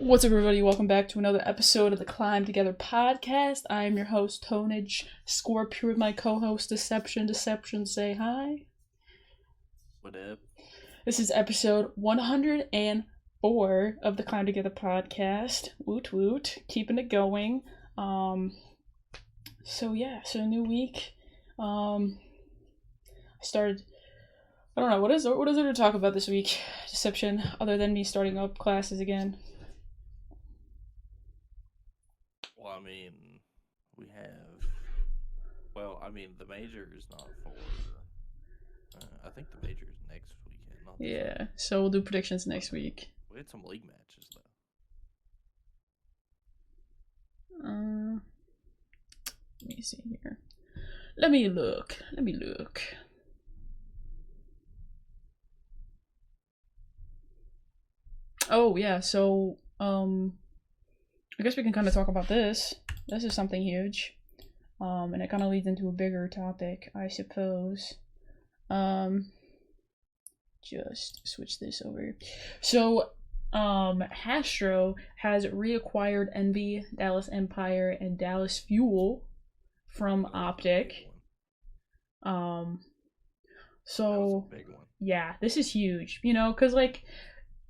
What's up, everybody? Welcome back to another episode of the Climb Together podcast. I am your host, Tonage Scorpio, with my co-host, Deception. Say hi. What up? This is episode 104 of the Climb Together podcast. Woot woot, keeping it going. So new week. I don't know, what is there to talk about this week, Deception, other than me starting up classes again? The major is not for. I think the major is next weekend. Not Yeah, so we'll do predictions next week. We had some league matches though. Let me see here. Let me look. Oh yeah, so I guess we can kind of talk about this. This is something huge. And it kind of leads into a bigger topic, I suppose. Just switch this over. So, Hastro has reacquired Envy, Dallas Empire, and Dallas Fuel from Optic. So big one. Yeah, this is huge. You know, because like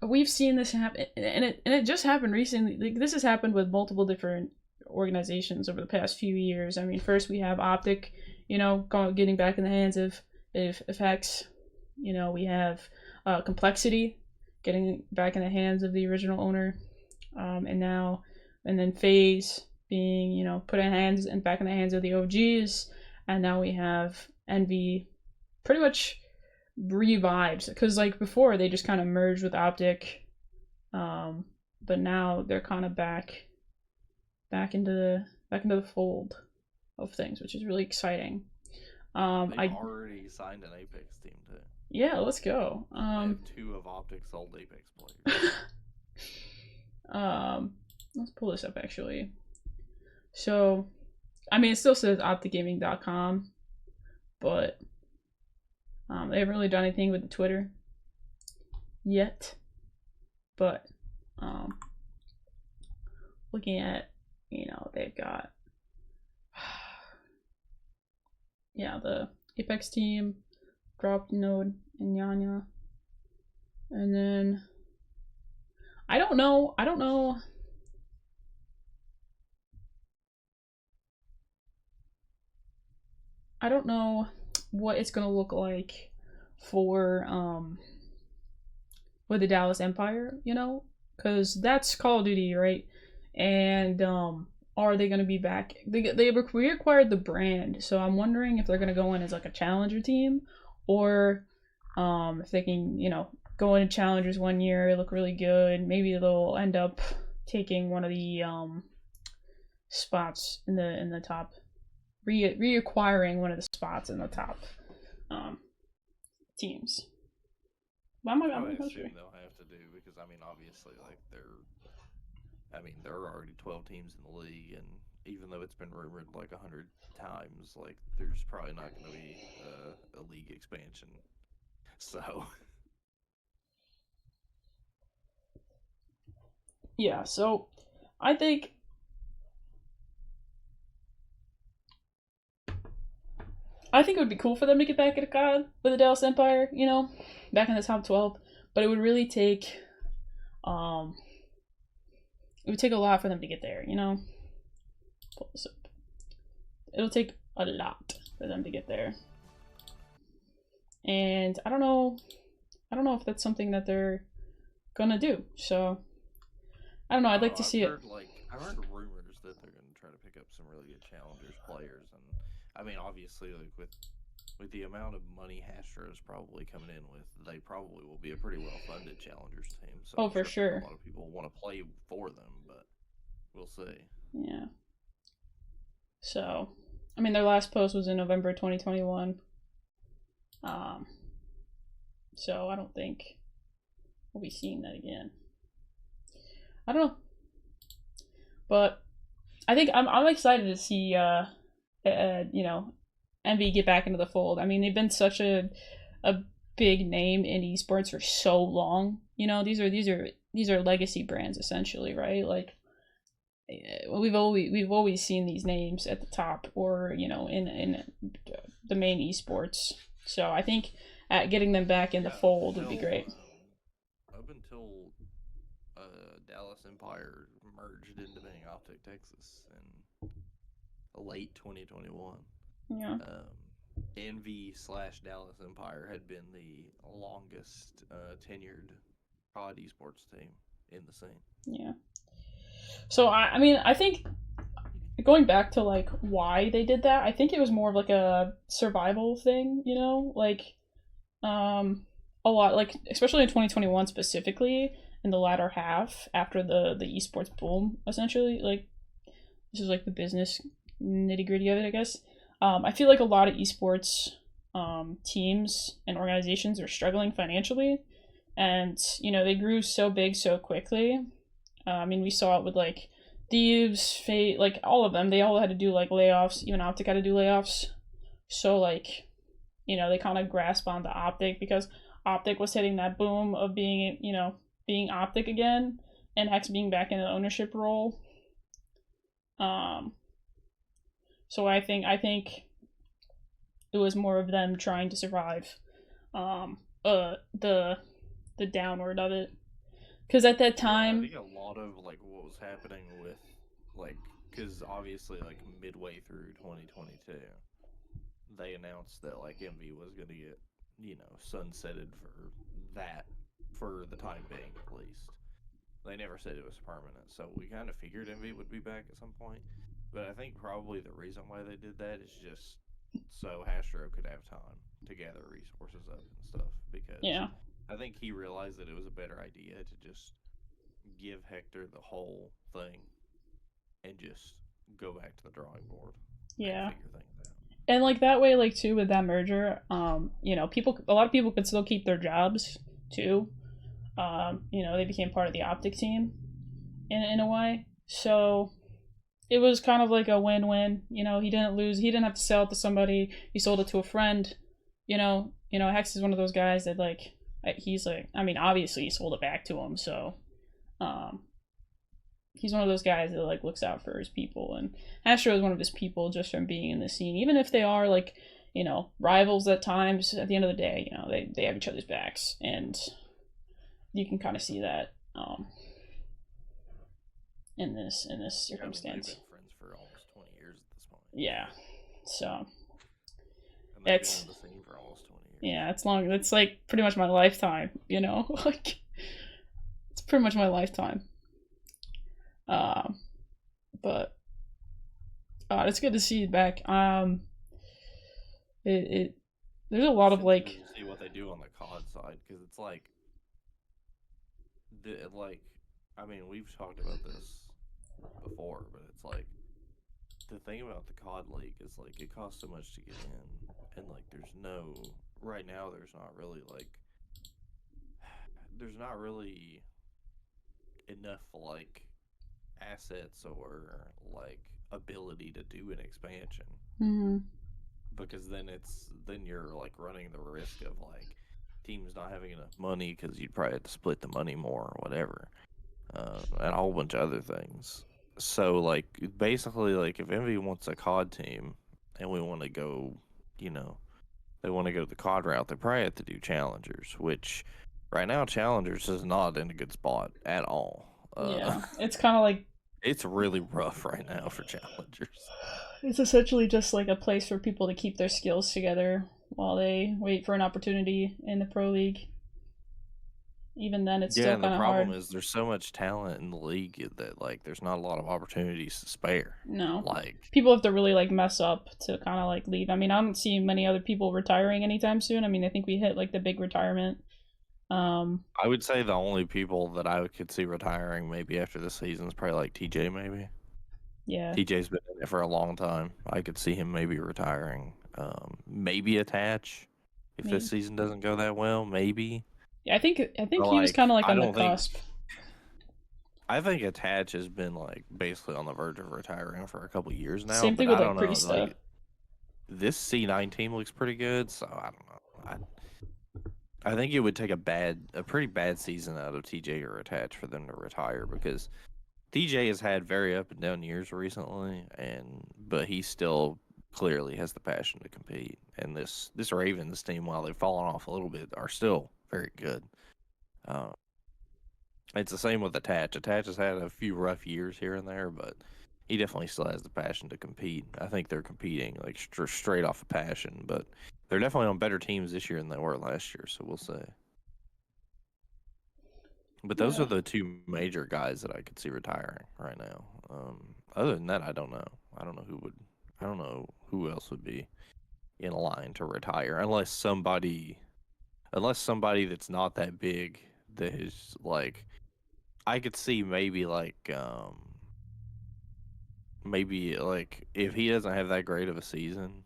we've seen this happen, and it just happened recently. Like this has happened with multiple different organizations over the past few years. I mean, first we have Optic, getting back in the hands of Effects. We have Complexity getting back in the hands of the original owner, and then Phase being put back in the hands of the OGs, and now we have Envy pretty much revived, because like before they just kind of merged with Optic, but now they're kind of back into the fold of things, which is really exciting. They've already signed an Apex team too. Yeah, let's go. They have two of Optic's old Apex players. Let's pull this up actually. So, I mean, it still says opticgaming.com, but they haven't really done anything with the Twitter yet. But looking at, they've got the Apex team, Drop Node, and Yanya. And then I don't know what it's gonna look like for with the Dallas Empire, because that's Call of Duty, right? And are they going to be back? They reacquired the brand, so I'm wondering if they're going to go in as like a challenger team, or if they can, go into challengers one year, look really good. Maybe they'll end up taking one of the spots in the top, reacquiring one of the spots in the top teams. I assume they'll have to do, because obviously, like there are already 12 teams in the league, and even though it's been rumored like 100 times, like there's probably not going to be a league expansion. So yeah, so I think it would be cool for them to get back at a COD with the Dallas Empire, back in the top 12. But it would really take, it would take a lot for them to get there, Pull this up. It'll take a lot for them to get there. And I don't know if that's something that they're gonna do. So, I don't know, I'd like to see it. I've heard rumors that they're gonna try to pick up some really good challengers players, and obviously, like with the amount of money Hastro is probably coming in with, they probably will be a pretty well-funded challengers team. So for sure. A lot of people want to play for them, but we'll see. Yeah. So, their last post was in November 2021. So I don't think we'll be seeing that again. I don't know, but I think I'm excited to see Envy get back into the fold. They've been such a big name in esports for so long. These are these are legacy brands essentially, right? Like we've always seen these names at the top, or in the main esports. So I think getting them back in the fold would be great. Up until Dallas Empire merged into being Optic Texas in late 2021. Yeah. Envy / Dallas Empire had been the longest tenured COD esports team in the scene. Yeah. So I mean, I think going back to like why they did that, I think it was more of like a survival thing, like a lot, like especially in 2021 specifically, in the latter half after the esports boom, essentially, like this is like the business nitty gritty of it, I guess. I feel like a lot of esports teams and organizations are struggling financially, and they grew so big so quickly. I mean, we saw it with like Thieves, Fate, like all of them. They all had to do like layoffs. Even Optic had to do layoffs. So like, they kind of grasp onto Optic because Optic was hitting that boom of being Optic again, and Hex being back in the ownership role. Um, so I think it was more of them trying to survive, the downward of it, because at that time, I think a lot of like what was happening with like because obviously like midway through 2022, they announced that like Envy was going to get sunsetted for the time being at least. They never said it was permanent, so we kind of figured Envy would be back at some point. But I think probably the reason why they did that is just so Hastro could have time to gather resources up and stuff. Because yeah, I think he realized that it was a better idea to just give Hector the whole thing and just go back to the drawing board yeah. and figure things out. And like that way, like too with that merger, a lot of people could still keep their jobs too. They became part of the Optic team in a way. So it was kind of like a win-win. He didn't lose. He didn't have to sell it to somebody. He sold it to a friend. Hex is one of those guys that like he's like. I mean, obviously he sold it back to him. So, um, he's one of those guys that like looks out for his people, and Astro is one of his people just from being in the scene. Even if they are like rivals at times, at the end of the day, they have each other's backs, and you can kind of see that in this circumstance. They've been friends for almost 20 years at this point. Yeah. So and they've it's been in the scene for almost 20 years. Yeah, it's long. It's like pretty much my lifetime. Like it's pretty much my lifetime. But it's good to see you back. It there's a lot of like see what they do on the COD side because it's like I mean we've talked about this before, but it's like the thing about the COD League is like it costs so much to get in, and like there's not really enough like assets or like ability to do an expansion. Mm-hmm. Because then you're like running the risk of like teams not having enough money because you'd probably have to split the money more or whatever, and a whole bunch of other things. So like basically like if Envy wants a COD team and we want to go, they want to go the COD route, they probably have to do challengers, which right now challengers is not in a good spot at all. Yeah, it's kind of like it's really rough right now for challengers. It's essentially just like a place for people to keep their skills together while they wait for an opportunity in the pro league. Even then, it's still and the kind of problem hard. is there's so much talent in the league that like there's not a lot of opportunities to spare. No, like people have to really like mess up to kind of like leave. I mean, I don't see many other people retiring anytime soon. I mean, I think we hit like the big retirement. I would say the only people that I could see retiring maybe after this season is probably like TJ maybe. Yeah, TJ's been in it for a long time. I could see him maybe retiring. Maybe Attach if maybe. this season doesn't go that well. Maybe. Yeah, I think But, he was kind of like I on the don't think. cusp. I think Attach has been like basically on the verge of retiring for a couple years now. Same thing but with I like don't know. Priest. Like, this C9 team looks pretty good, so I don't know. I think it would take a pretty bad season out of TJ or Attach for them to retire, because TJ has had very up and down years recently, but he still clearly has the passion to compete. And this Ravens team, while they've fallen off a little bit, are still very good. Uh, it's the same with Attach. Attach has had a few rough years here and there, but he definitely still has the passion to compete. I think they're competing like straight off of passion, but they're definitely on better teams this year than they were last year, so we'll see. But those are the two major guys that I could see retiring right now. Other than that, I don't know. I don't know who else would be in line to retire, unless somebody that's not that big, that is like, I could see maybe if he doesn't have that great of a season,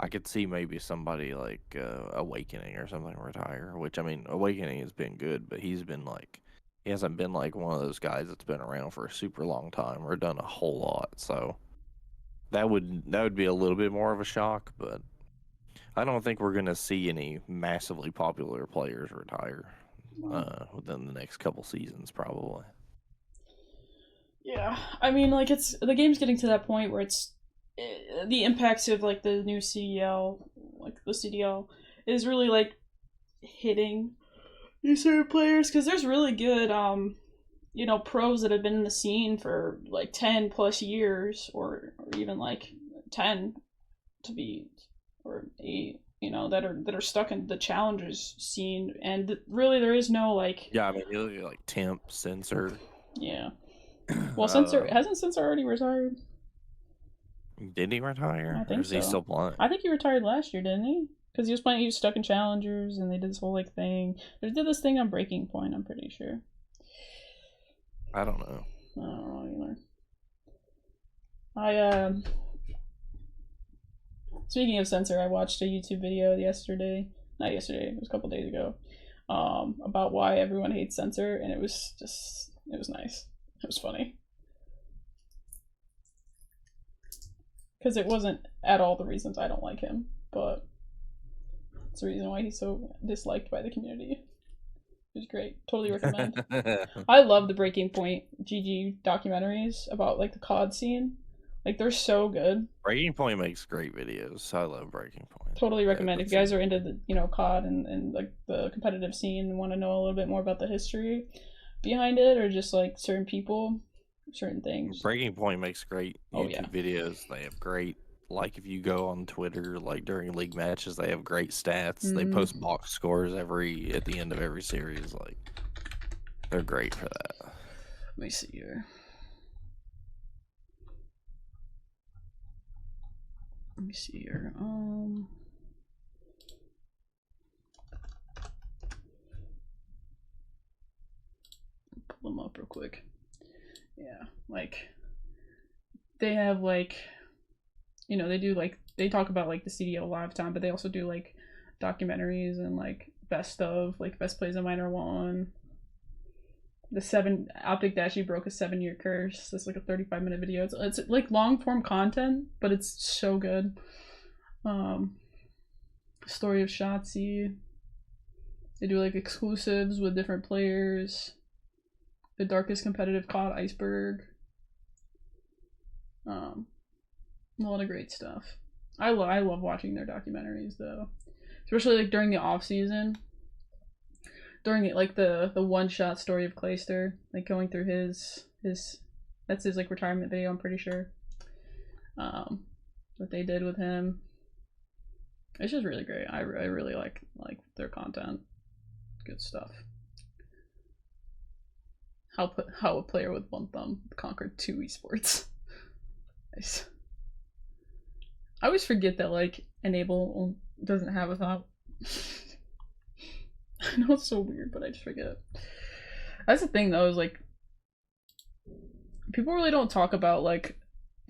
I could see maybe somebody like Awakening or something retire. Which, I mean, Awakening has been good, but he hasn't been like one of those guys that's been around for a super long time or done a whole lot. So that would be a little bit more of a shock, but I don't think we're gonna see any massively popular players retire within the next couple seasons, probably. Yeah, I mean, like, it's the game's getting to that point where it's the impacts of like the new CDL, like the CDL, is really like hitting these certain players, because there's really good pros that have been in the scene for like 10 plus years, or even like 10 to be, or 8, that are stuck in the challengers scene, and really there is no like. Yeah, I mean, you look at like Temp, Sensor. Yeah. Well, Sensor already retired? Did he retire? I think or is he so. still playing? I think he retired last year, didn't he? Because he was playing. He was stuck in challengers, and they did this whole like thing. They did this thing on Breaking Point. I'm pretty sure. I don't know. I don't know either. Speaking of Sensor, I watched a YouTube video yesterday. Not yesterday. It was a couple days ago. About why everyone hates Sensor, and it was nice. It was funny. Because it wasn't at all the reasons I don't like him, but it's the reason why he's so disliked by the community. It was great. Totally recommend. I love the Breaking Point GG documentaries about like the COD scene. Like, they're so good. Breaking Point makes great videos. I love Breaking Point. Totally recommend. If you guys are into the COD and like the competitive scene and want to know a little bit more about the history behind it, or just like certain people, certain things. Breaking Point makes great YouTube videos. They have great, like, if you go on Twitter, like during league matches, they have great stats. They post box scores at the end of every series. Like, they're great for that. Let me see here. Pull them up real quick. Yeah, like they have like, they do like, they talk about like the CDL live time, but they also do like documentaries and like best plays of Minor 1. The 7 Optic Dash broke a 7-year curse. It's like a 35-minute video. It's like long form content, but it's so good. Story of Shotzi. They do like exclusives with different players. The darkest competitive COD Iceberg. A lot of great stuff. I love watching their documentaries though, especially like during the off season. During it, like the one shot story of Clayster, like going through his that's his like retirement video, I'm pretty sure. What they did with him. It's just really great. I really like their content. Good stuff. How a player with one thumb conquered 2 esports. Nice. I always forget that like Enable doesn't have a thumb. I know it's so weird, but I just forget. That's the thing though, is like people really don't talk about like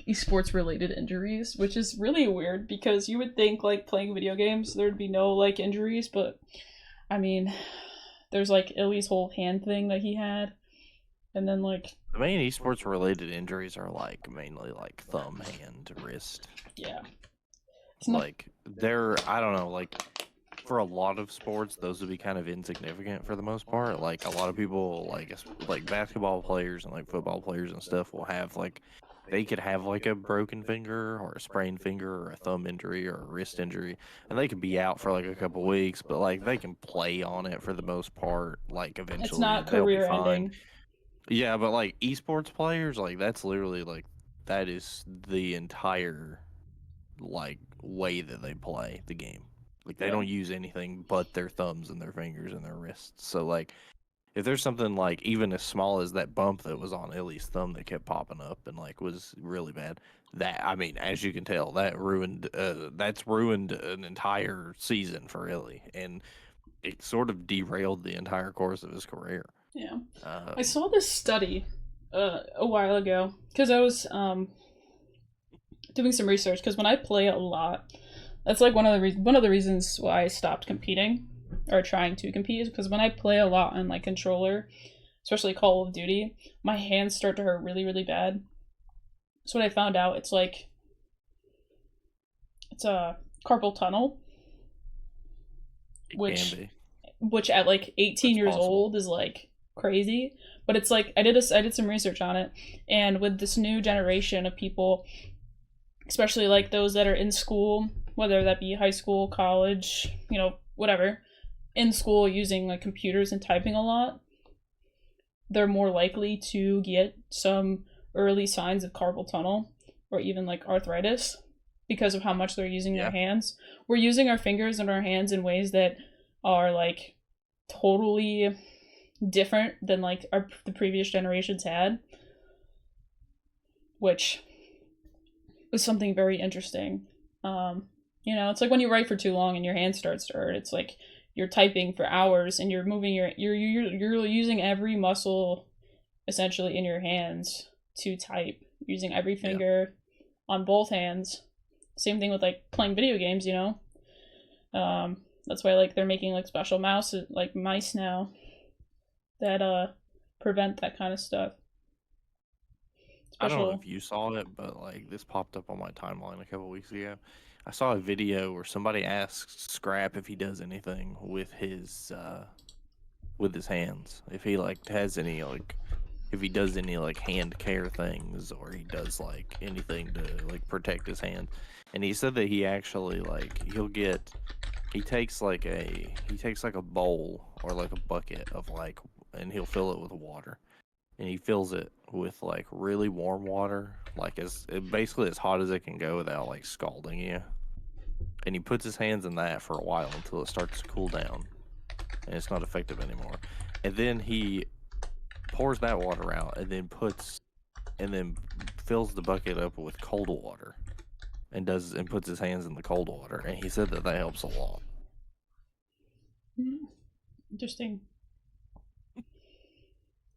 esports related injuries, which is really weird because you would think like playing video games there'd be no like injuries, but I mean, there's like Illy's whole hand thing that he had, and then like the main esports related injuries are like mainly like thumb, hand, wrist. Yeah. Like they're, I don't know, like for a lot of sports, those would be kind of insignificant for the most part. Like a lot of people, like basketball players and like football players and stuff, will have like they could have like a broken finger or a sprained finger or a thumb injury or a wrist injury, and they could be out for like a couple weeks, but like they can play on it for the most part. Like It's eventually not they'll be career fine. ending. Yeah, but like esports players, like that's literally like that is the entire like way that they play the game. Like they Yeah. don't use anything but their thumbs and their fingers and their wrists. So like if there's something like even as small as that bump that was on Ellie's thumb that kept popping up and like was really bad, that I mean, as you can tell, that's ruined an entire season for Ellie, and it sort of derailed the entire course of his career. Yeah. I Um, saw this study a while ago because I was doing some research because when I play a lot, that's like one of the reasons why I stopped competing or trying to compete is because when I play a lot on like controller, especially Call of Duty, my hands start to hurt really really bad. So what I found out, it's a carpal tunnel, it can which be. at like 18 That's years possible. old is like crazy. But it's like I did some research on it, and with this new generation of people, especially like those that are in school, whether that be high school, college, whatever, in school using like computers and typing a lot, they're more likely to get some early signs of carpal tunnel or even like arthritis because of how much they're using their Yeah. hands. We're using our fingers and our hands in ways that are like totally different than like the previous generations had, which was something very interesting. It's like when you write for too long and your hand starts to hurt. It's like you're typing for hours and you're moving you're using every muscle essentially in your hands to type, using every Yeah. finger on both hands. Same thing with like playing video games. That's why like they're making like special mice now that prevent that kind of stuff. I don't know Special. if you saw it, but like this popped up on my timeline a couple weeks ago. I saw a video where somebody asked Scrap if he does anything with his hands. If he like has any like if he does any like hand care things or he does like anything to like protect his hands. And he said that he actually like he takes like a bowl or like a bucket of like and he'll fill it with water and he fills it with like really warm water, like basically as hot as it can go without like scalding you. And he puts his hands in that for a while until it starts to cool down and it's not effective anymore. And then he pours that water out and then fills the bucket up with cold water and puts his hands in the cold water. And he said that that helps a lot. Interesting.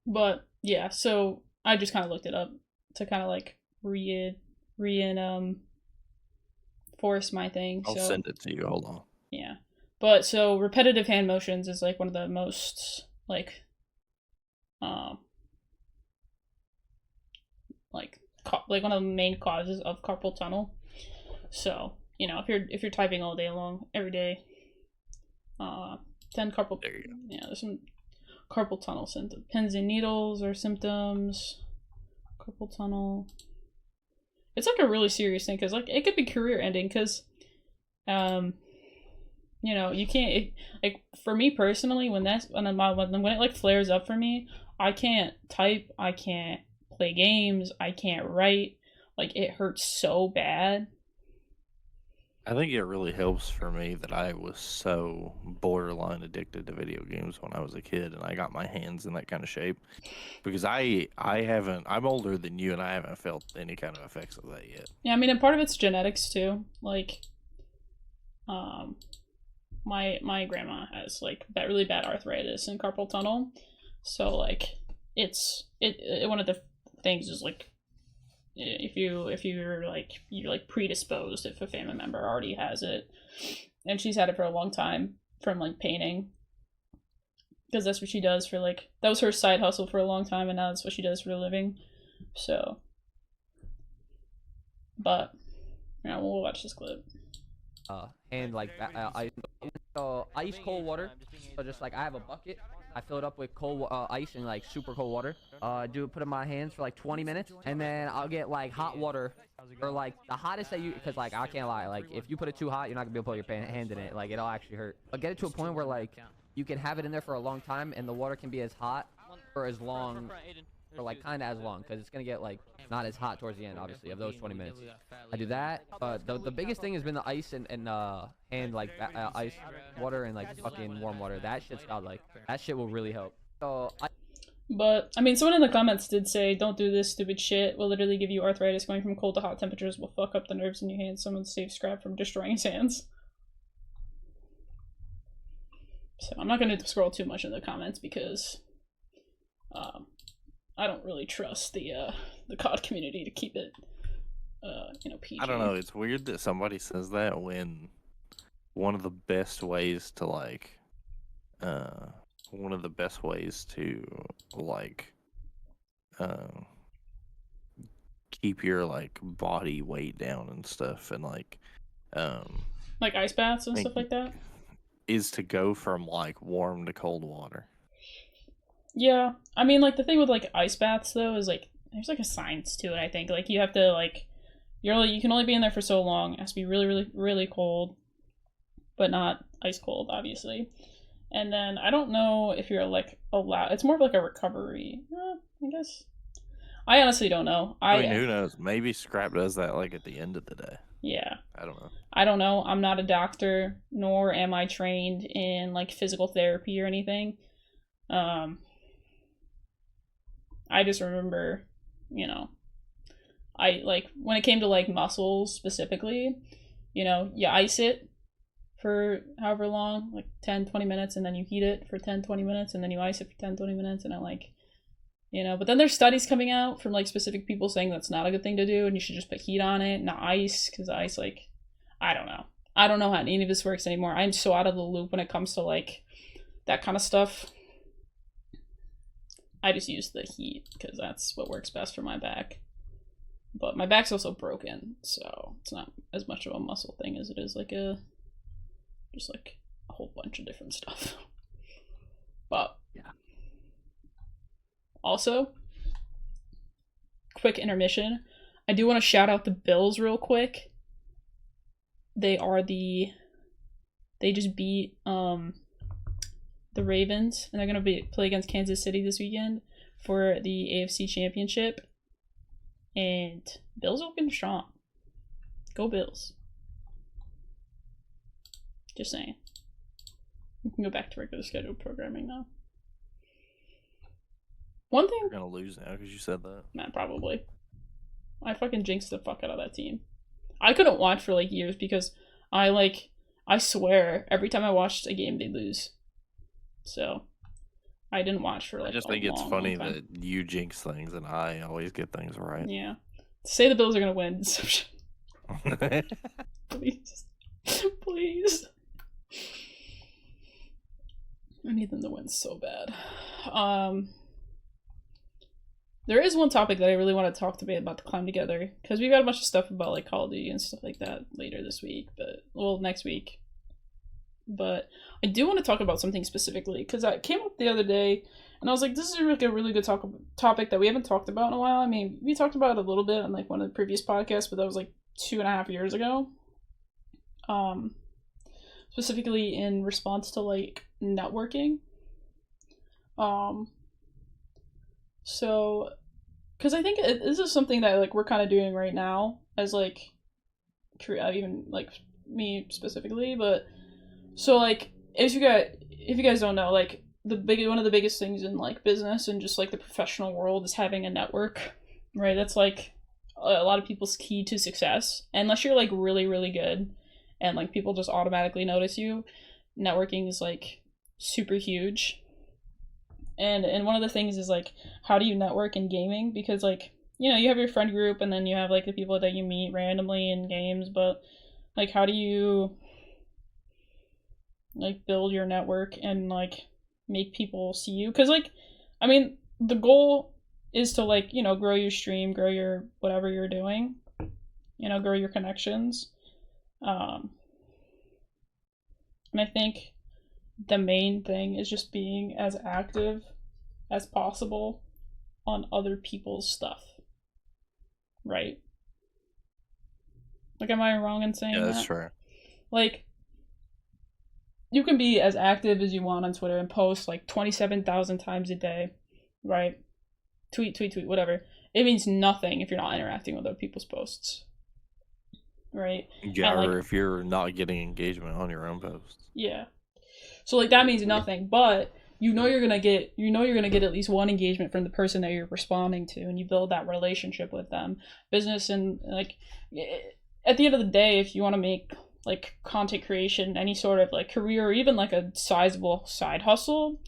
But yeah, so I just kind of looked it up to kind of like reinforce my thing. I'll So send it to you. Hold on. yeah, but so repetitive hand motions is like one of the most um like one of the main causes of carpal tunnel. So if you're typing all day long every day, then There you go. yeah, there's some carpal tunnel symptoms. Pins and needles or symptoms. Carpal tunnel. It's like a really serious thing because like it could be career ending because um you can't like for me personally when it like flares up for me, I can't type, I can't play games, I can't write, like it hurts so bad. I think it really helps for me that I was so borderline addicted to video games when I was a kid and I got my hands in that kind of shape because I haven't I'm older than you and I haven't felt any kind of effects of that yet. Yeah, I mean, and part of it's genetics too. Like um my grandma has like that really bad arthritis and carpal tunnel, so like one of the things is like if you're like predisposed if a family member already has it, and she's had it for a long time from like painting because that's what she does for like that was her side hustle for a long time and now that's what she does for a living. So but we'll watch this clip. And like I So ice cold water. So just like I have a bucket, I fill it up with cold ice and like super cold water. Put it in my hands for like 20 minutes, and then I'll get like hot water, or like the hottest that you, because like I can't lie, like if you put it too hot, you're not gonna be able to put your hand in it. Like it'll actually hurt. But get it to a point where like you can have it in there for a long time, and the water can be as hot or as long, or like kind of as long, because it's gonna get like not as hot towards the end, obviously, of those 20 minutes. I do that. The biggest thing has been the ice and like ice water and like fucking warm water. That shit's godlike. That shit will really help. So But I mean, someone in the comments did say, "Don't do this stupid shit. Will literally give you arthritis. Going from cold to hot temperatures will fuck up the nerves in your hands. Someone save Scrap from destroying his hands." So I'm not going to scroll too much in the comments because I don't really trust the COD community to keep it PG. I don't know. It's weird that somebody says that when one of the best ways to keep your like body weight down and stuff, and like ice baths and stuff like that, is to go from like warm to cold water. Yeah, I mean, like the thing with like ice baths though is like there's like a science to it. I think like you have to like you can only be in there for so long. It has to be really really really cold, but not ice cold, obviously. And then I don't know if you're like allowed. It's more of like a recovery, I guess. I honestly don't know. I mean, who knows? Maybe Scrap does that like at the end of the day. Yeah. I don't know. I don't know. I'm not a doctor, nor am I trained in like physical therapy or anything. I just remember, I like when it came to like muscles specifically, you ice it for however long, like 10-20 minutes, and then you heat it for 10-20 minutes, and then you ice it for 10-20 minutes, and but then there's studies coming out from like specific people saying that's not a good thing to do, and you should just put heat on it, not ice, because ice, like, I don't know how any of this works anymore. I'm so out of the loop when it comes to like that kind of stuff. I just use the heat because that's what works best for my back. But my back's also broken, so it's not as much of a muscle thing as it is like a whole bunch of different stuff. But yeah. Also, quick intermission. I do want to shout out the Bills real quick. They just beat the Ravens, and they're going to play against Kansas City this weekend for the AFC Championship. And Bills looking strong. Go Bills. Just saying. We can go back to regular scheduled programming now. One thing... You're going to lose now because you said that. Nah, probably. I fucking jinxed the fuck out of that team. I couldn't watch for like years because I swear every time I watched a game they'd lose. So I didn't watch for like. I just think it's funny that you jinx things and I always get things right. Yeah. Say the Bills are gonna win. Please. Please. I need them to win so bad. There is one topic that I really want to talk to about the Climb Together, because we've got a bunch of stuff about like Call of Duty and stuff like that later this week, next week. But I do want to talk about something specifically, because I came up the other day and I was like, this is like a really good topic that we haven't talked about in a while. I mean, we talked about it a little bit on like one of the previous podcasts, but that was like 2.5 years ago. Specifically in response to like networking. So, because I think this is something that like we're kind of doing right now as like, even like me specifically, but so like if you guys don't know, like one of the biggest things in like business and just like the professional world is having a network, right? That's like a lot of people's key to success. Unless you're like really really good and like people just automatically notice you, networking is like super huge. And one of the things is like, how do you network in gaming? Because like, you have your friend group and then you have like the people that you meet randomly in games, but like, how do you like build your network and like make people see you? Because like, I mean, the goal is to like, grow your stream, grow your whatever you're doing, grow your connections. I And I think the main thing is just being as active as possible on other people's stuff. Right? Like, am I wrong in saying that? Yeah, that's right. Like, you can be as active as you want on Twitter and post like 27,000 times a day, right? Tweet, whatever. It means nothing if you're not interacting with other people's posts, right? Yeah, like, or if you're not getting engagement on your own posts. Yeah. So like that means nothing, but you're gonna get at least one engagement from the person that you're responding to, and you build that relationship with them. Business and like at the end of the day, if you want to make like content creation any sort of like career or even like a sizable side hustle,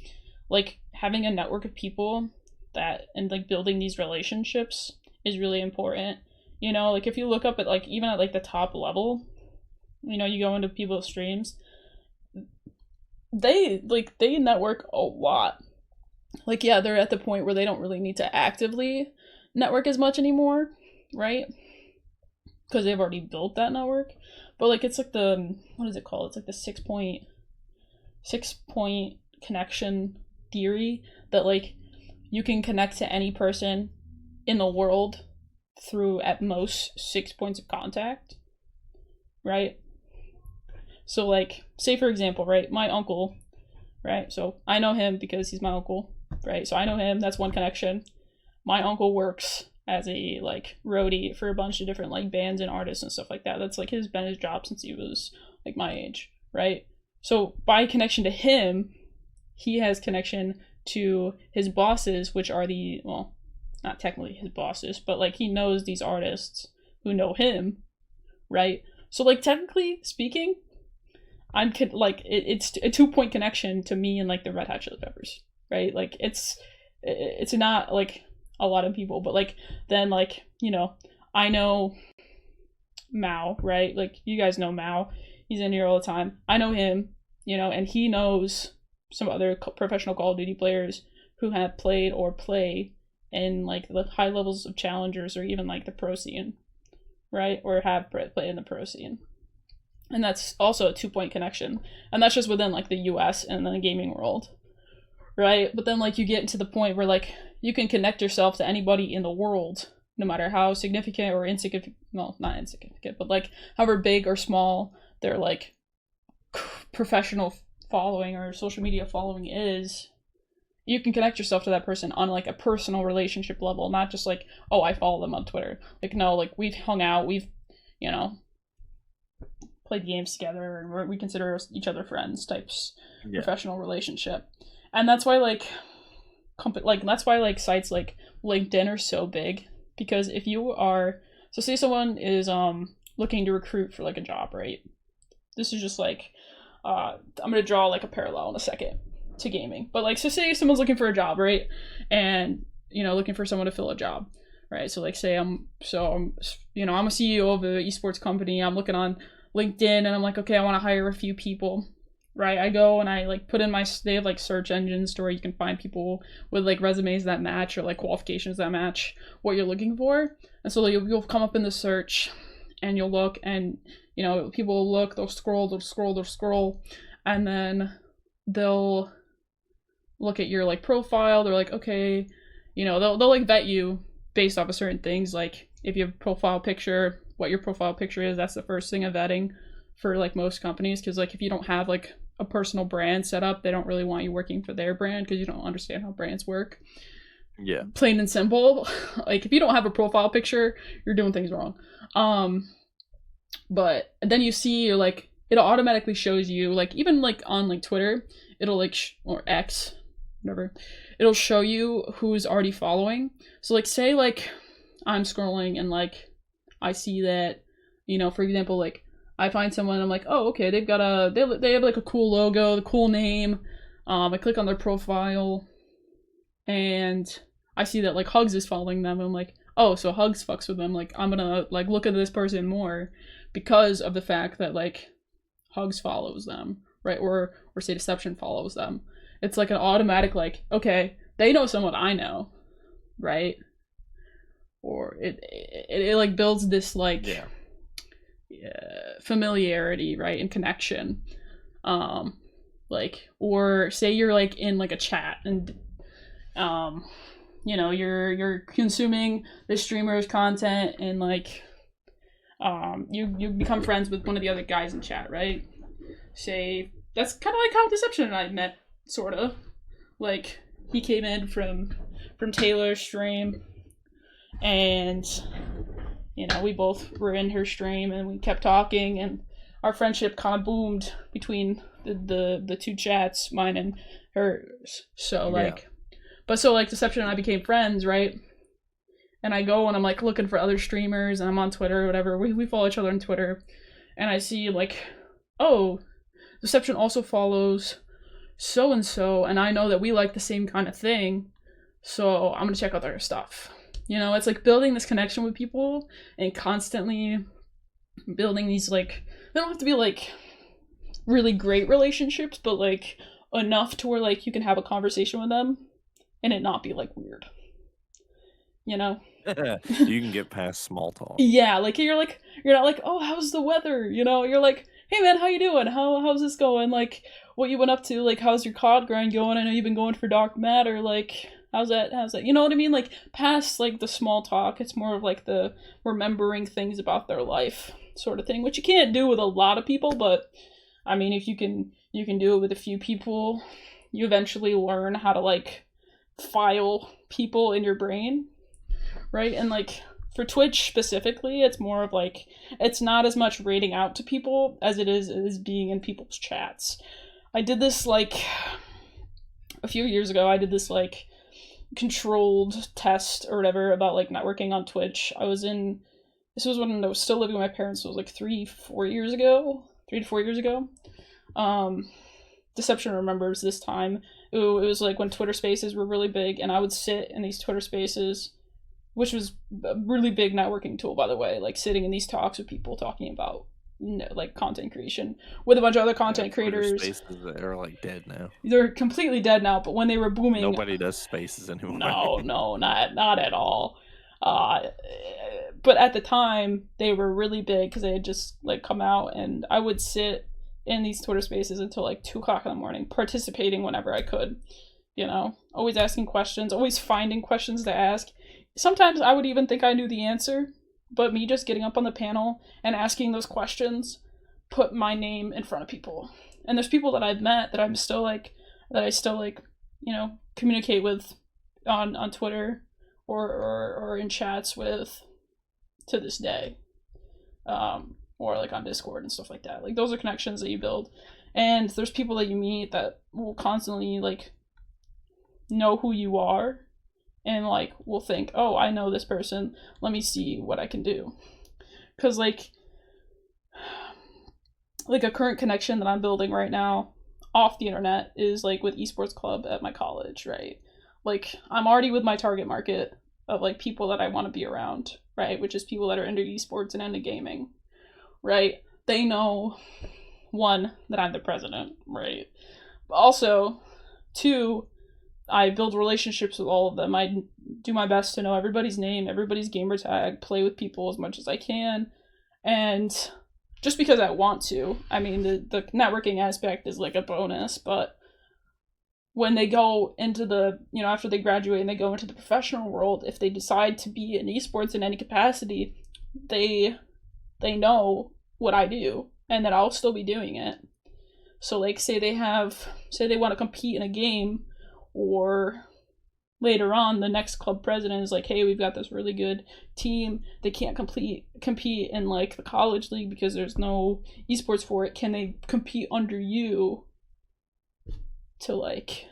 like having a network of people that and like building these relationships is really important. You know, like if you look up at like even at like the top level, you know, you go into people's streams, they network a lot. Like, yeah, they're at the point where they don't really need to actively network as much anymore, right? Because they've already built that network. But like it's like the, what is it called? It's like the 6-point connection theory, that like you can connect to any person in the world through at most 6 points of contact, right? So like, say for example, right, my uncle, right? So I know him because he's my uncle, right? So I know him, that's one connection. My uncle works as a like roadie for a bunch of different like bands and artists and stuff like that. That's like been his job since he was like my age, right? So by connection to him, he has connection to his bosses, which are the, well, not technically his bosses, but like he knows these artists who know him, right? So like technically speaking, it's a 2-point connection to me and like the Red Hot Chili Peppers, right? Like it's not like a lot of people, but like then like, you know, I know Mao, right? Like you guys know Mao, he's in here all the time. I know him, you know, and he knows some other professional Call of Duty players who have played or play in like the high levels of challengers or even like the pro scene, right? Or have played in the pro scene. And that's also a 2-point connection. And that's just within like the US and the gaming world, right? But then like you get to the point where like you can connect yourself to anybody in the world, no matter how significant or insignificant, well, not insignificant, but like however big or small their like professional following or social media following is. You can connect yourself to that person on like a personal relationship level, not just like, oh, I follow them on Twitter. Like, no, like we've hung out, we've, you know, played games together, and we consider each other friends types. Yeah. Professional relationship. And that's why like that's why like sites like LinkedIn are so big, because if you are, so say someone is looking to recruit for like a job, right? This is just like I'm gonna draw like a parallel in a second to gaming, but like, so say someone's looking for a job, right? And you know, looking for someone to fill a job, right? So like say I'm you know, I'm a CEO of an eSports company, I'm looking on LinkedIn and I'm like, okay, I want to hire a few people, right? I go and I like put in they have like search engines to where you can find people with like resumes that match or like qualifications that match what you're looking for. And so you'll come up in the search and you'll look, and you know, people will look, they'll scroll, and then they'll look at your like profile. They're like, okay, you know, they'll like vet you based off of certain things, like if you have a profile picture, what your profile picture is. That's the first thing of vetting for like most companies, because like if you don't have like a personal brand set up, they don't really want you working for their brand because you don't understand how brands work. Yeah, plain and simple. Like if you don't have a profile picture, you're doing things wrong. But then you see like it automatically shows you, like even like on like Twitter, it'll like or X, whatever, it'll show you who's already following. So like say like I'm scrolling and like I see that, you know, for example, like I find someone, I'm like, oh, okay, they have like a cool logo, the cool name. I click on their profile and I see that like Hugs is following them. I'm like, oh, so Hugs fucks with them. Like I'm gonna like look at this person more because of the fact that like Hugs follows them, right? Or say Deception follows them. It's like an automatic like, okay, they know someone I know, right? Or it like builds this like familiarity, right, and connection. Like, or say you're like in like a chat and you know, you're consuming the streamer's content and like you become friends with one of the other guys in chat, right? Say that's kind of like how Deception and I met, sort of. Like, he came in from Taylor's stream, and you know, we both were in her stream and we kept talking, and our friendship kind of boomed between the two chats, mine and hers. So like, but so like Deception and I became friends, right? And I go and I'm like looking for other streamers, and I'm on Twitter or whatever. We follow each other on Twitter, and I see like, oh, Deception also follows so and so, and I know that we like the same kind of thing, so I'm gonna check out their stuff. You know, it's like building this connection with people and constantly building these, like, they don't have to be like really great relationships, but like enough to where like you can have a conversation with them and it not be like weird. You know? You can get past small talk. Yeah, like you're not like, oh, how's the weather? You know, you're like, hey man, how you doing? How's this going? Like, what you went up to? Like, how's your COD grind going? I know you've been going for Dark Matter. Like, how's that? You know what I mean? Like, past like the small talk, it's more of like the remembering things about their life sort of thing, which you can't do with a lot of people, but I mean, if you can do it with a few people, you eventually learn how to like file people in your brain, right? And like for Twitch specifically, it's more of like, it's not as much rating out to people as it is being in people's chats. I did this like a few years ago. I did this like controlled test or whatever about like networking on Twitch. This was when I was still living with my parents. So it was like 3 to 4 years ago. Deception remembers this time. It was like when Twitter Spaces were really big, and I would sit in these Twitter Spaces, which was a really big networking tool, by the way, like sitting in these talks with people talking about, you know, like content creation with a bunch of other content creators. Spaces that are like dead now. They're completely dead now, but when they were booming, nobody does Spaces anymore. No, not at all. But at the time, they were really big because they had just like come out, and I would sit in these Twitter Spaces until like 2 o'clock in the morning, participating whenever I could. You know, always asking questions, always finding questions to ask. Sometimes I would even think I knew the answer, but me just getting up on the panel and asking those questions put my name in front of people. And there's people that I've met that I still you know, communicate with on Twitter or in chats with to this day. Or like on Discord and stuff like that. Like, those are connections that you build. And there's people that you meet that will constantly like know who you are, and like will think, oh, I know this person, let me see what I can do. Because like a current connection that I'm building right now off the internet is like with eSports Club at my college, right? Like, I'm already with my target market of like people that I want to be around, right? Which is people that are into esports and into gaming, right? They know, one, that I'm the president, right? But also, two, I build relationships with all of them. I do my best to know everybody's name, everybody's gamer tag, play with people as much as I can. And just because I want to, I mean, the networking aspect is like a bonus, but when they go into the, you know, after they graduate and they go into the professional world, if they decide to be in esports in any capacity, they know what I do and that I'll still be doing it. So like, say they want to compete in a game, or later on the next club president is like, hey, we've got this really good team, they can't compete in like the college league because there's no esports for it, can they compete under you to like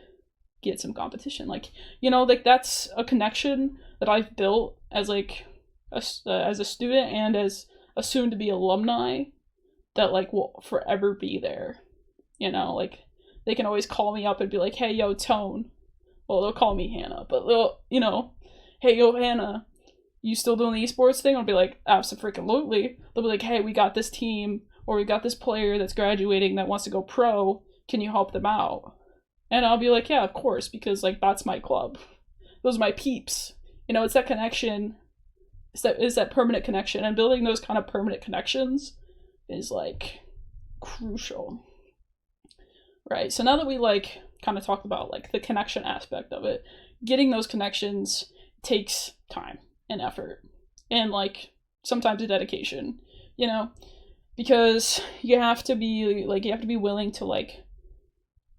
get some competition? Like, you know, like that's a connection that I've built as like as a student and as a soon to be alumni that like will forever be there. You know, like they can always call me up and be like, hey, yo, Tone. Well, they'll call me Hannah, but they'll, you know, hey, yo, Hannah, you still doing the esports thing? I'll be like, absolutely. They'll be like, hey, we got this team, or we got this player that's graduating that wants to go pro. Can you help them out? And I'll be like, yeah, of course, because like that's my club. Those are my peeps. You know, it's that connection. It's that permanent connection, and building those kind of permanent connections is like crucial. right? So now that we like kind of talked about like the connection aspect of it, getting those connections takes time and effort and like sometimes a dedication, you know, because you have to be willing to like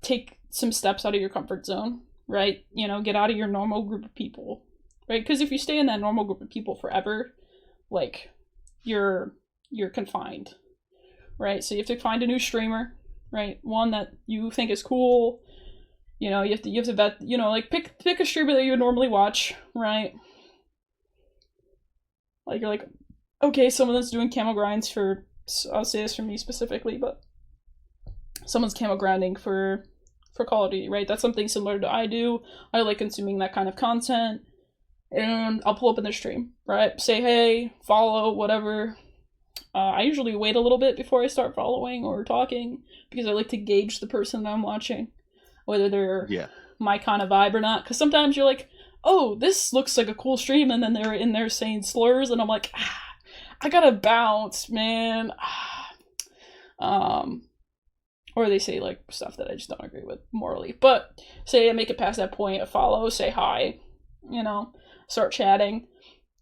take some steps out of your comfort zone, right? You know, get out of your normal group of people, right? Because if you stay in that normal group of people forever, like you're confined, right? So you have to find a new streamer, right? One that you think is cool. You know, you have to vet, you know, like pick a streamer that you would normally watch, right? Like you're like, okay, someone that's doing camo grinds for, I'll say this for me specifically, but someone's camo grinding for Call of Duty, right? That's something similar to I do. I like consuming that kind of content, and I'll pull up in their stream, right? Say hey, follow, whatever. I usually wait a little bit before I start following or talking because I like to gauge the person that I'm watching, whether they're my kind of vibe or not. Because sometimes you're like, oh, this looks like a cool stream, and then they're in there saying slurs, and I'm like, I gotta bounce, man. Or they say like stuff that I just don't agree with morally. But say I make it past that point, I follow, say hi, you know, start chatting,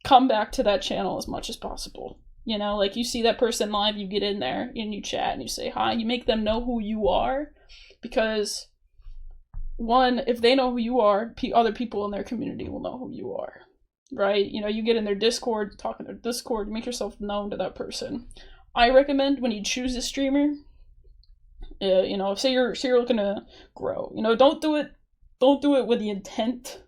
come back to that channel as much as possible. You know, like you see that person live, you get in there and you chat and you say hi, you make them know who you are, because one, if they know who you are, other people in their community will know who you are, right? You know, you get in their Discord, talk in their Discord, make yourself known to that person. I recommend when you choose a streamer, you know, say you're looking to grow, you know, don't do it with the intent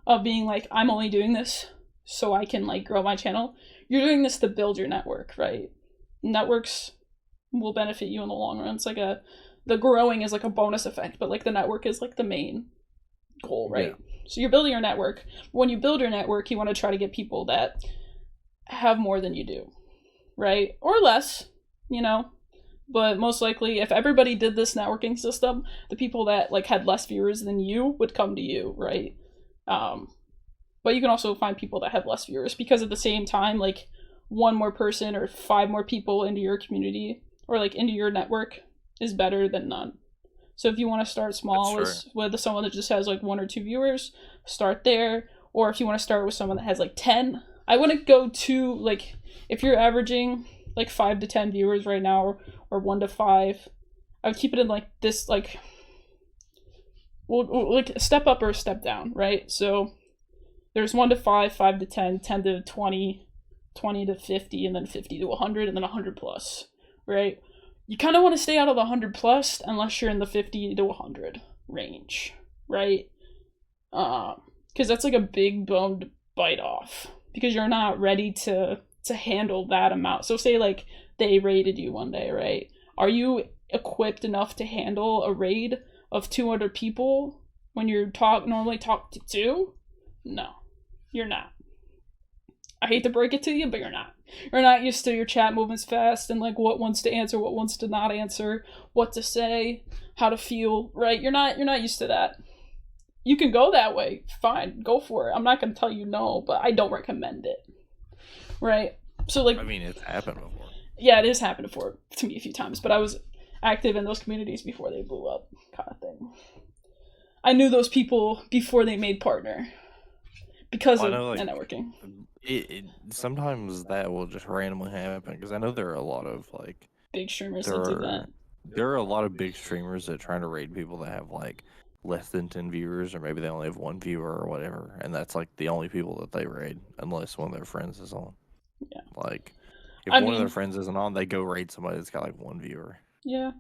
of being like, I'm only doing this so I can like grow my channel. You're doing this to build your network, right? Networks will benefit you in the long run. It's like the growing is like a bonus effect, but like the network is like the main goal, right? Yeah. So you're building your network. When you build your network, you want to try to get people that have more than you do, right? Or less, you know. But most likely, if everybody did this networking system, the people that like had less viewers than you would come to you, right? But you can also find people that have less viewers, because at the same time, like one more person or 5 more people into your community or like into your network is better than none. So if you want to start small with someone that just has like 1 or 2 viewers, start there. Or if you want to start with someone that has like 10, I wouldn't go to like, if you're averaging like 5 to 10 viewers right now, or 1 to 5, I would keep it in like this, like, well, like a step up or a step down, right? So there's 1 to 5, 5 to 10, 10 to 20, 20 to 50, and then 50 to 100, and then 100 plus, right? You kind of want to stay out of the 100 plus unless you're in the 50 to 100 range, right? Because that's like a big bone to bite off, because you're not ready to handle that amount. So say like they raided you one day, right? Are you equipped enough to handle a raid of 200 people when you normally talk to 2? No, you're not. I hate to break it to you, but you're not. You're not used to your chat movements fast and like what wants to answer, what wants to not answer, what to say, how to feel, right? You're not used to that. You can go that way, fine, go for it. I'm not gonna tell you no, but I don't recommend it, right? So like, I mean, it's happened before. Yeah, it has happened before to me a few times, but I was active in those communities before they blew up, kind of thing. I knew those people before they made partner because of networking. Sometimes that will just randomly happen, because I know there are a lot of like big streamers that do that. There are a lot of big streamers that try to raid people that have like less than 10 viewers, or maybe they only have 1 viewer or whatever, and that's like the only people that they raid unless one of their friends is on. Yeah. Like, if one of their friends isn't on, they go raid somebody that's got like 1 viewer. Yeah.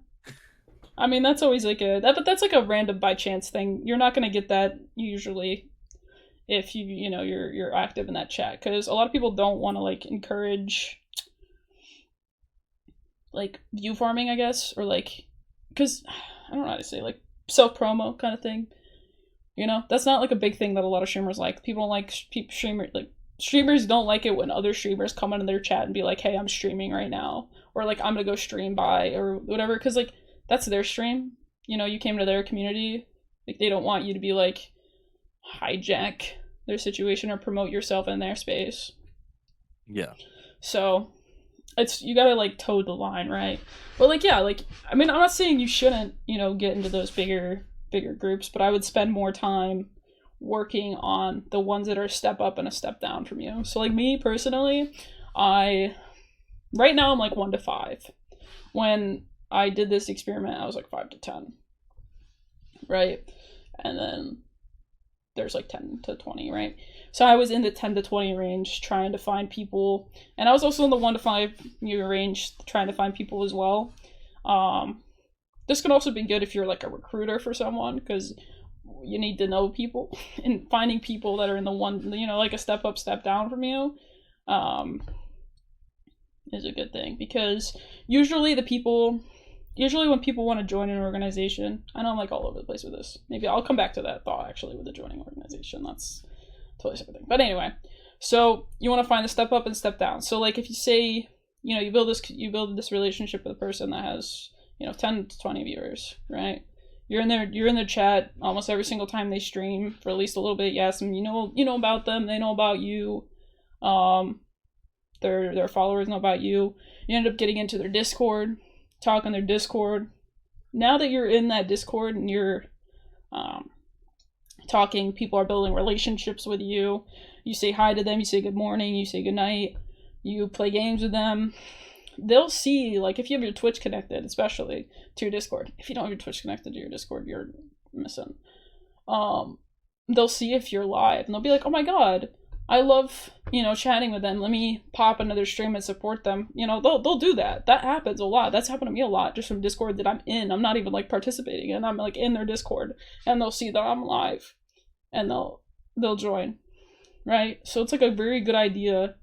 I mean, that's always like but that's like a random by chance thing. You're not gonna get that usually if you're active in that chat, because a lot of people don't want to like encourage like view farming, I guess, or like, because I don't know how to say, like self promo kind of thing. You know, that's not like a big thing that a lot of streamers like. People don't like streamers don't like it when other streamers come into their chat and be like, hey, I'm streaming right now, or like, I'm gonna go stream by, or whatever, because like that's their stream. You know, you came to their community. Like, they don't want you to be like hijack their situation or promote yourself in their space. Yeah. So it's, you gotta like toe the line, right? But like, yeah, like, I mean, I'm not saying you shouldn't, get into those bigger groups, but I would spend more time working on the ones that are a step up and a step down from you. So like me personally, right now I'm like 1 to 5. When I did this experiment, I was like 5 to 10, right? And then there's like 10 to 20, right? So I was in the 10 to 20 range trying to find people, and I was also in the 1 to 5 year range trying to find people as well. This can also be good if you're like a recruiter for someone, because you need to know people, and finding people that are in the one, like a step up, step down from you, is a good thing, because usually when people want to join an organization, I know I'm like all over the place with this. Maybe I'll come back to that thought actually with the joining organization. That's totally separate thing. But anyway, so you want to find the step up and step down. So like if you say, you build this relationship with a person that has, 10 to 20 viewers, right? You're in their chat almost every single time they stream for at least a little bit. You ask them, you know about them, they know about you. Their followers know about you. You end up getting into their Discord, talk on their Discord. Now that you're in that Discord and you're talking, people are building relationships with you. You say hi to them, you say good morning, you say good night, you play games with them. They'll see, like, if you have your Twitch connected, especially to your Discord. If you don't have your Twitch connected to your Discord, you're missing. They'll see if you're live, and they'll be like, oh my god, I love, chatting with them. Let me pop another stream and support them. They'll do that. That happens a lot. That's happened to me a lot, just from Discord that I'm in. I'm not even, like, participating in. I'm, like, in their Discord, and they'll see that I'm live, and they'll join, right? So it's, like, a very good idea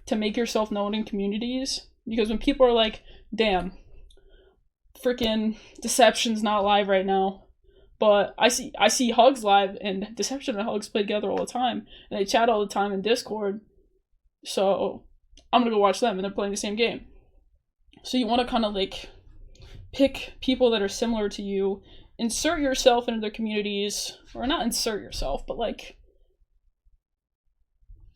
to make yourself known in communities, because when people are like, damn, freaking Deception's not live right now, but I see Hugs live, and Deception and Hugs play together all the time, and they chat all the time in Discord, so I'm gonna go watch them, and they're playing the same game. So you want to kind of like pick people that are similar to you, insert yourself into their communities, or not insert yourself, but like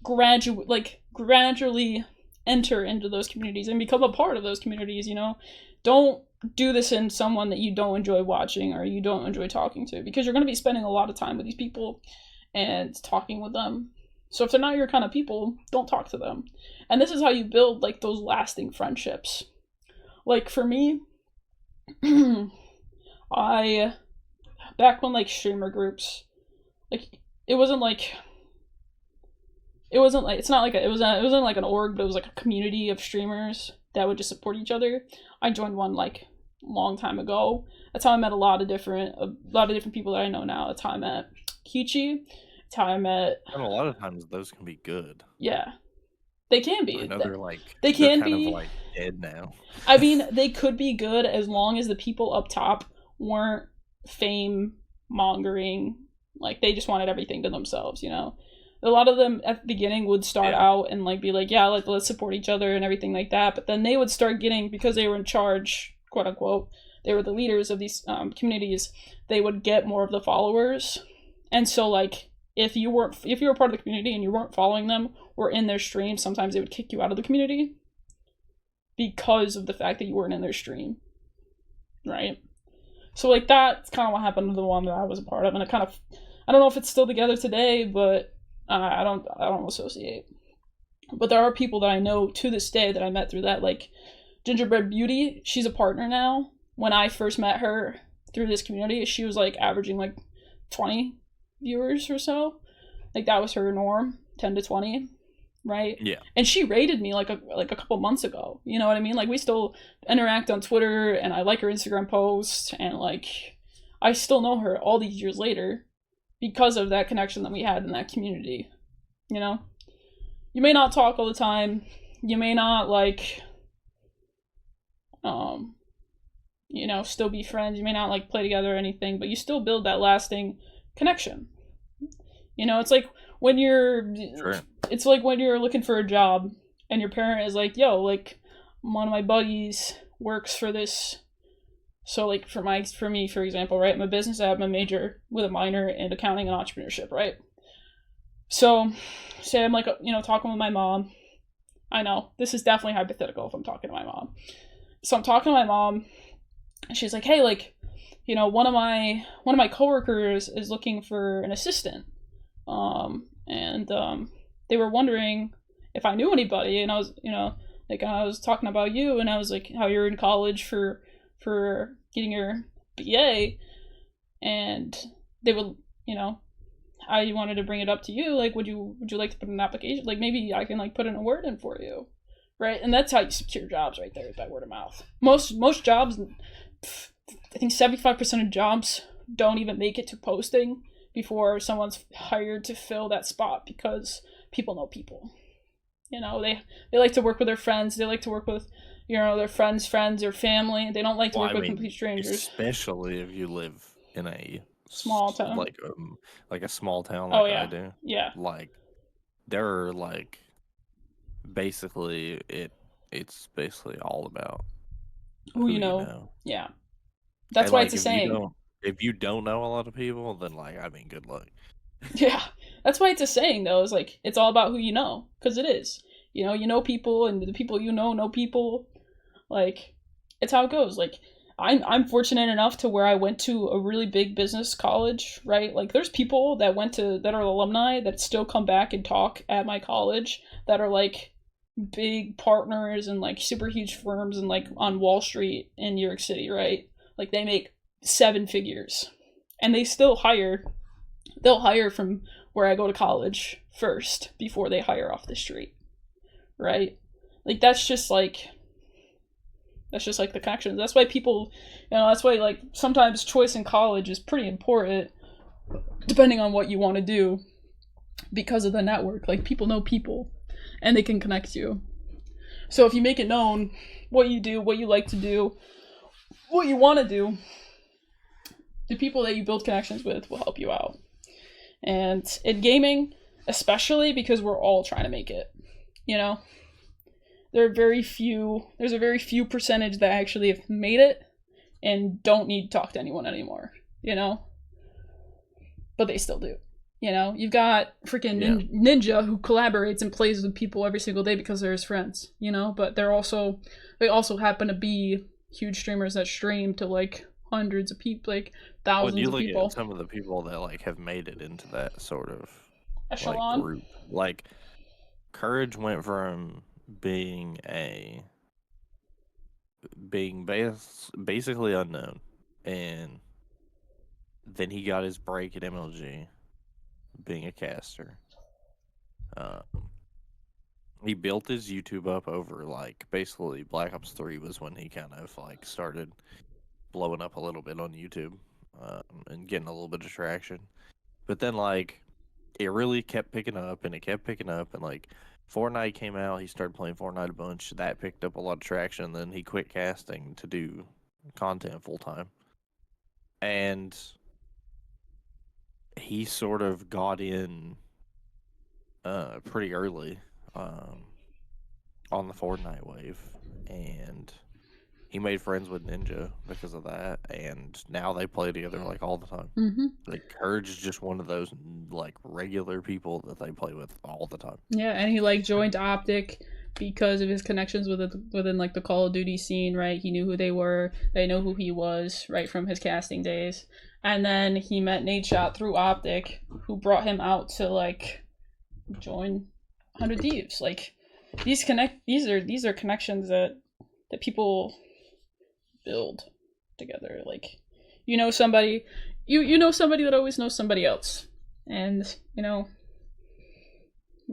gradually enter into those communities and become a part of those communities. Don't do this in someone that you don't enjoy watching or you don't enjoy talking to, because you're going to be spending a lot of time with these people and talking with them. So if they're not your kind of people, don't talk to them. And this is how you build like those lasting friendships. Like for me, back when like streamer groups, like it wasn't like it's not like it wasn't like an org, but it was like a community of streamers that would just support each other. I joined one like long time ago. That's how I met a lot of different people that I know now. That's how I met Kichi. That's how I met. And a lot of times those can be good. Yeah, they can be. I know they're like they can kind be of like dead now. I mean, they could be good as long as the people up top weren't fame mongering. Like they just wanted everything to themselves. A lot of them at the beginning would start out and like be like, yeah, let's support each other and everything like that. But then they would start getting, because they were in charge, quote unquote, they were the leaders of these communities, they would get more of the followers. And so like if you were part of the community and you weren't following them or in their stream, sometimes they would kick you out of the community because of the fact that you weren't in their stream, right? So like that's kind of what happened to the one that I was a part of, and I don't know if it's still together today, but I don't associate. But there are people that I know to this day that I met through that, like Gingerbread Beauty. She's a partner now. When I first met her through this community, she was like averaging like 20 viewers or so. Like that was her norm, 10 to 20, right? Yeah. And she rated me like a couple months ago. You know what I mean? Like we still interact on Twitter, and I like her Instagram posts, and like I still know her all these years later, because of that connection that we had in that community. You may not talk all the time, you may not like still be friends, you may not like play together or anything, but you still build that lasting connection. It's like when it's like when you're looking for a job and your parent is like, yo, like one of my buddies works for this. So like for me, for example, right, I'm a business admin major with a minor in accounting and entrepreneurship, right? So say I'm like, talking with my mom, I know. This is definitely hypothetical if I'm talking to my mom. So I'm talking to my mom, and she's like, hey, like, you know, one of my coworkers is looking for an assistant. And they were wondering if I knew anybody, and I was, you know, like I was talking about you, and I was like, how you're in college for getting your BA, and they would, you know, I wanted to bring it up to you, like, would you like to put an application, like maybe I can like put in a word in for you, right? And that's how you secure jobs right there, by word of mouth. Most jobs, I think 75% of jobs don't even make it to posting before someone's hired to fill that spot, because people know people. You know, they like to work with their friends. They like to work with, you know, their friends or family. They don't like to work with complete strangers. Especially if you live in a small town, like a small town like I do. Yeah. Like, they're like, basically it's basically all about who you know. Yeah. That's why it's a saying. If you don't know a lot of people, then like, I mean, good luck. Yeah, that's why it's a saying though. It's like, it's all about who you know, because it is. You know people, and the people you know people. Like, it's how it goes. Like, I'm fortunate enough to where I went to a really big business college, right? Like, there's people that are alumni that still come back and talk at my college that are like big partners and like super huge firms and like on Wall Street in New York City, right? Like, they make 7 figures, and they still hire. They'll hire from where I go to college first before they hire off the street, right? Like, that's just like the connections. That's why people, you know, that's why like sometimes choice in college is pretty important, depending on what you want to do, because of the network. Like, people know people, and they can connect you. So if you make it known what you do, what you like to do, what you want to do, the people that you build connections with will help you out. And in gaming, especially because we're all trying to make it, you know, there's a very few percentage that actually have made it and don't need to talk to anyone anymore, you know, but they still do. You know, you've got freaking Ninja who collaborates and plays with people every single day because they're his friends, you know, but they also happen to be huge streamers that stream to like hundreds of people, like thousands of people. You look at some of the people that like have made it into that sort of echelon, like group. Like, Courage went from being basically unknown, and then he got his break at MLG, being a caster. He built his YouTube up over like basically Black Ops 3 was when he kind of like started blowing up a little bit on YouTube, and getting a little bit of traction. But then like it really kept picking up, and like Fortnite came out, he started playing Fortnite a bunch, that picked up a lot of traction, then he quit casting to do content full time. And he sort of got in pretty early on the Fortnite wave, and he made friends with Ninja because of that, and now they play together like all the time. Mm-hmm. Like, Courage is just one of those like regular people that they play with all the time. Yeah, and he like joined Optic because of his connections within like the Call of Duty scene, right? He knew who they were, they know who he was, right, from his casting days. And then he met Nadeshot through Optic, who brought him out to like join 100 Thieves. Like, these are connections that people build together. Like, you know somebody, you know somebody that always knows somebody else, and you know,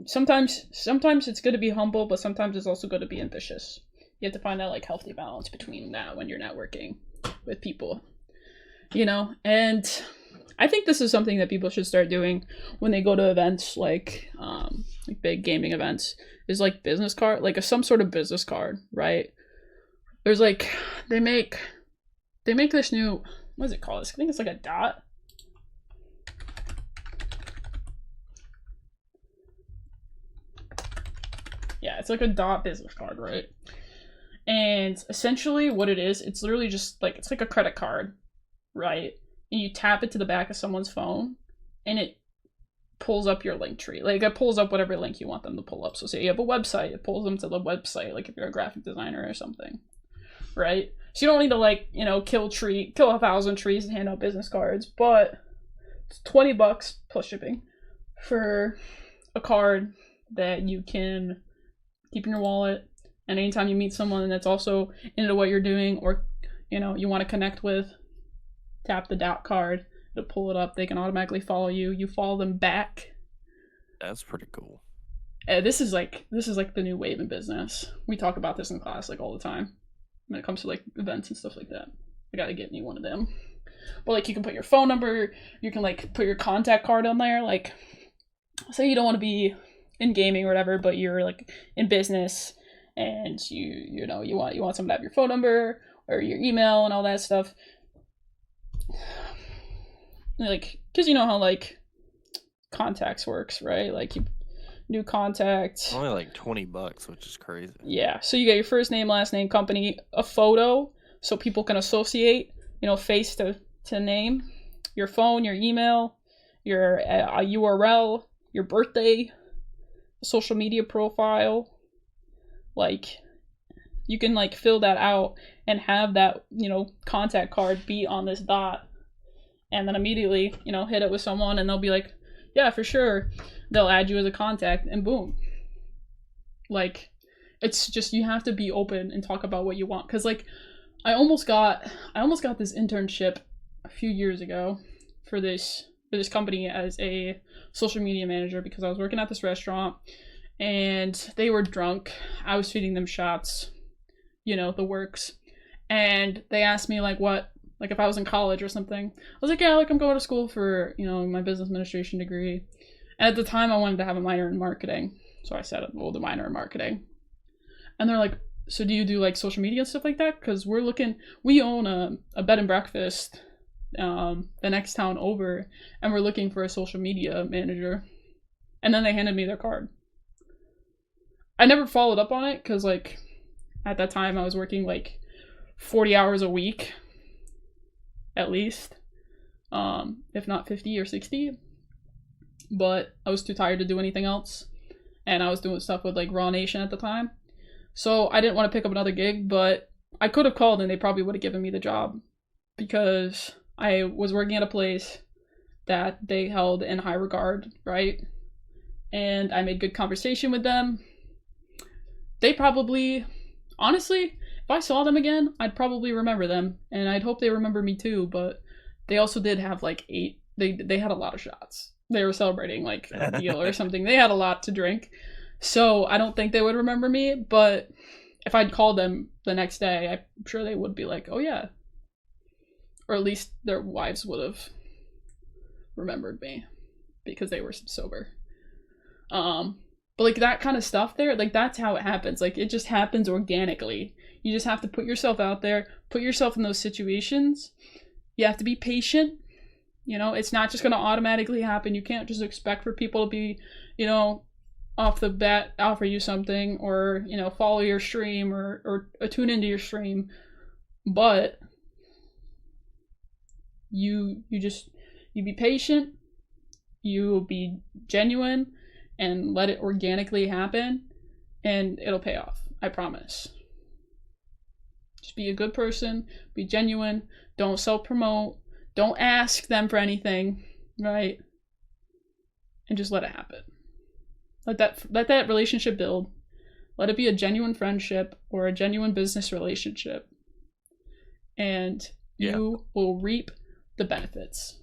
sometimes it's good to be humble, but sometimes it's also good to be ambitious. You have to find that like healthy balance between that when you're networking with people, you know. And I think this is something that people should start doing when they go to events like big gaming events, is like business card, like some sort of business card, right? There's like, they make this new, what is it called? I think it's like a dot. Yeah, it's like a dot business card, right? And essentially what it is, it's literally just like, it's like a credit card, right? And you tap it to the back of someone's phone, and pulls up your link tree. Like, it pulls up whatever link you want them to pull up. So say you have a website, it pulls them to the website, like if you're a graphic designer or something, right? So you don't need to, like, you know, kill 1,000 trees and hand out business cards, but it's $20 plus shipping for a card that you can keep in your wallet, and anytime you meet someone that's also into what you're doing, or, you know, you want to connect with, tap the dot card to pull it up. They can automatically follow you. You follow them back. That's pretty cool. This is like the new wave in business. We talk about this in class like all the time when it comes to like events and stuff like that. I gotta get me one of them. But like, you can put your phone number, you can like put your contact card on there. Like, say you don't want to be in gaming or whatever, but you're like in business, and you know you want someone to have your phone number or your email and all that stuff. Like, because you know how like contacts works, right? Like, you new contact, only like $20, which is crazy. Yeah, so you get your first name, last name, company, a photo, so people can associate, you know, face to name, your phone, your email, your URL, your birthday, social media profile. Like, you can like fill that out and have that, you know, contact card be on this dot, and then immediately, you know, hit it with someone and they'll be like, yeah, for sure. They'll add you as a contact, and boom. Like, it's just, you have to be open and talk about what you want. Because like, I almost got this internship a few years ago for this company as a social media manager, because I was working at this restaurant and they were drunk. I was feeding them shots, you know, the works. And they asked me like what, like if I was in college or something. I was like, yeah, like I'm going to school for, you know, my business administration degree. And at the time I wanted to have a minor in marketing. So I said, well, the minor in marketing. And they're like, so do you do like social media and stuff like that? Because we own a bed and breakfast the next town over, and we're looking for a social media manager. And then they handed me their card. I never followed up on it because like at that time I was working like 40 hours a week at least, if not 50 or 60, but I was too tired to do anything else, and I was doing stuff with like Raw Nation at the time, so I didn't want to pick up another gig. But I could have called and they probably would have given me the job, because I was working at a place that they held in high regard, right? And I made good conversation with them. They probably, honestly, if I saw them again, I'd probably remember them, and I'd hope they remember me too. But they also did have like they had a lot of shots. They were celebrating like a deal or something. They had a lot to drink, so I don't think they would remember me. But if I'd called them the next day, I'm sure they would be like, oh yeah, or at least their wives would have remembered me because they were sober. But like that kind of stuff there, like that's how it happens. Like, it just happens organically. You just have to put yourself out there, put yourself in those situations. You have to be patient. You know, it's not just going to automatically happen. You can't just expect for people to be, you know, off the bat offer you something, or, you know, follow your stream or tune into your stream. But you be patient, you be genuine, and let it organically happen, and it'll pay off. I promise. Just be a good person, be genuine, don't self-promote, don't ask them for anything, right? And just let it happen. Let that relationship build. Let it be a genuine friendship or a genuine business relationship. And you will reap the benefits.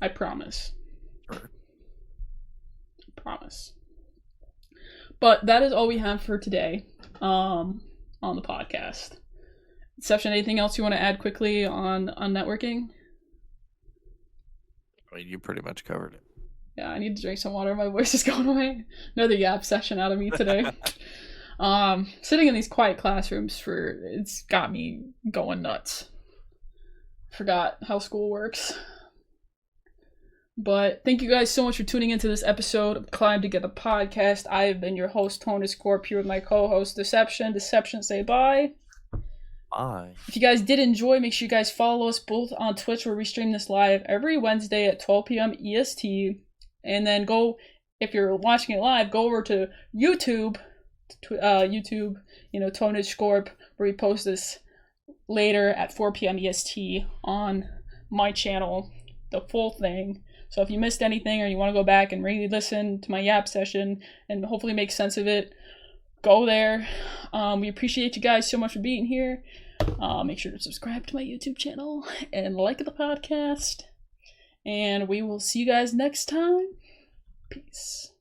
I promise. Sure. Promise. But that is all we have for today on the podcast. Inception, anything else you want to add quickly on networking? I mean, you pretty much covered it. Yeah, I need to drink some water. My voice is going away. Another yap session out of me today. Sitting in these quiet classrooms it's got me going nuts. Forgot how school works. But thank you guys so much for tuning into this episode of Climb Together Podcast. I have been your host, Tony Scorp, here with my co-host, Deception. Deception, say bye. Bye. If you guys did enjoy, make sure you guys follow us both on Twitch, where we stream this live every Wednesday at 12 p.m. EST. And then go, if you're watching it live, go over to YouTube, YouTube, Tonage Scorp, where we post this later at 4 p.m. EST on my channel, the full thing. So if you missed anything or you want to go back and really listen to my Yap session and hopefully make sense of it, go there. We appreciate you guys so much for being here. Make sure to subscribe to my YouTube channel and like the podcast. And we will see you guys next time. Peace.